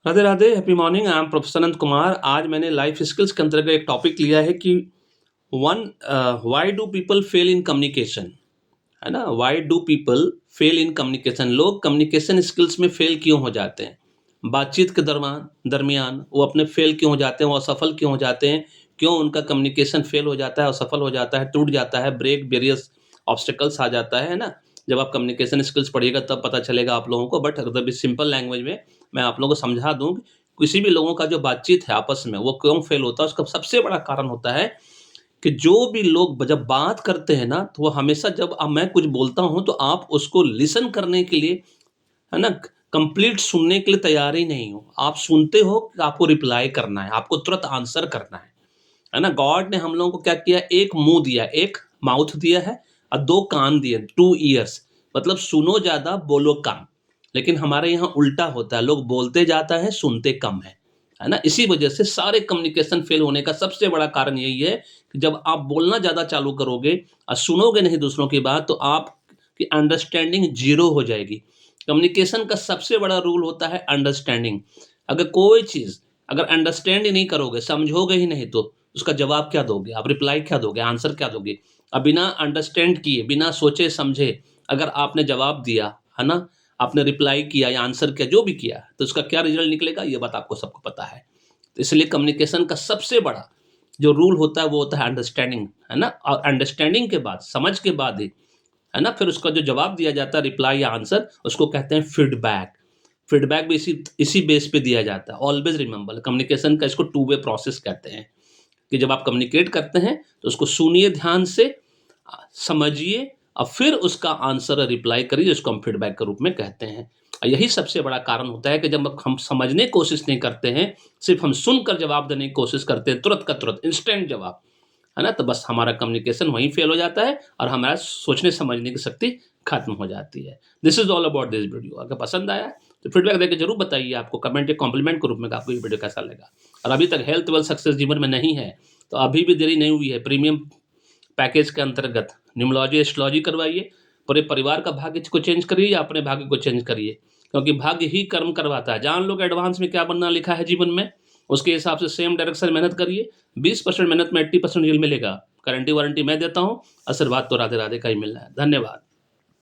Radhe Radhe, happy morning. I am professor Anant Kumar. आज मैंने life skills के अंतर्गत एक टॉपिक लिया है कि one why do people fail in communication, है ना। Why do people fail in communication, लोग कम्युनिकेशन स्किल्स में फेल क्यों हो जाते हैं, बातचीत के दरमियान दरमियान वो अपने फेल क्यों हो जाते हैं, वो असफल क्यों हो जाते हैं, क्यों उनका कम्युनिकेशन फेल हो जाता है, असफल हो जाता है, टूट जाता है, ब्रेक वेरियस ऑब्स्टिकल्स आ जाता है ना। जब आप कम्युनिकेशन स्किल्स पढ़िएगा तब पता चलेगा आप लोगों को। बट अगर सिंपल लैंग्वेज में मैं आप लोगों को समझा दूं कि किसी भी लोगों का जो बातचीत है आपस में वो क्यों फेल होता है, उसका सबसे बड़ा कारण होता है कि जो भी लोग जब बात करते हैं ना, तो वो हमेशा जब मैं कुछ बोलता हूं तो आप उसको लिसन करने के लिए, है ना, कंप्लीट सुनने के लिए तैयार ही नहीं हो। आप सुनते हो कि आपको रिप्लाई करना है, आपको तुरंत आंसर करना है ना। गॉड ने हम लोगों को क्या किया, एक मुंह दिया, एक माउथ दिया है और दो कान दिए, टू ईयर्स। मतलब सुनो ज्यादा बोलो कम। लेकिन हमारे यहाँ उल्टा होता है, लोग बोलते जाता है सुनते कम है ना। इसी वजह से सारे कम्युनिकेशन फेल होने का सबसे बड़ा कारण यही है कि जब आप बोलना ज्यादा चालू करोगे और सुनोगे नहीं दूसरों की बात, तो आपकी अंडरस्टैंडिंग जीरो हो जाएगी। कम्युनिकेशन का सबसे बड़ा रूल होता है अंडरस्टैंडिंग। अगर कोई चीज अगर अंडरस्टैंड ही नहीं करोगे, समझोगे ही नहीं, तो उसका जवाब क्या दोगे, आप रिप्लाई क्या दोगे, आंसर क्या दोगे। अब बिना अंडरस्टैंड किए, बिना सोचे समझे अगर आपने जवाब दिया, है ना, आपने रिप्लाई किया या आंसर किया, जो भी किया, तो उसका क्या रिजल्ट निकलेगा, ये बात आपको सबको पता है। तो इसलिए कम्युनिकेशन का सबसे बड़ा जो रूल होता है वो होता है अंडरस्टैंडिंग, है ना। और अंडरस्टैंडिंग के बाद, समझ के बाद ही, है ना, फिर उसका जो जवाब दिया जाता है, रिप्लाई या आंसर, उसको कहते हैं फीडबैक। फीडबैक भी इसी इसी बेस पे दिया जाता है। ऑलवेज रिमेंबर, कम्युनिकेशन का इसको टू वे प्रोसेस कहते हैं कि जब आप कम्युनिकेट करते हैं तो उसको सुनिए ध्यान से, समझिए और फिर उसका आंसर रिप्लाई करिए, जिसको हम फीडबैक के रूप में कहते हैं। और यही सबसे बड़ा कारण होता है कि जब हम समझने की कोशिश नहीं करते हैं, सिर्फ हम सुनकर जवाब देने की कोशिश करते हैं, तुरंत का तुरंत इंस्टेंट जवाब, है ना, तो बस हमारा कम्युनिकेशन वहीं फेल हो जाता है और हमारा सोचने समझने की शक्ति खत्म हो जाती है। This is all about this video. अगर पसंद आया तो फीडबैक देकर जरूर बताइए, आपको कमेंट या कॉम्प्लीमेंट के रूप में आपको ये वीडियो कैसा लगा। और अभी तक हेल्थ वेल्थ सक्सेस जीवन में नहीं है तो अभी भी देरी नहीं हुई है। प्रीमियम पैकेज के अंतर्गत न्यूमरोलॉजी एस्ट्रोलॉजी करवाइए, पूरे परिवार का भाग्य को चेंज करिए या अपने भाग्य को चेंज करिए, क्योंकि भाग्य ही कर्म करवाता है। जान लो कि एडवांस में क्या बनना लिखा है जीवन में, उसके हिसाब से सेम डायरेक्शन मेहनत करिए। 20% मेहनत में 80% रिजल्ट मिलेगा। गारंटी वारंटी मैं देता हूँ। आशीर्वाद तो राधे राधे का ही मिलना है। धन्यवाद।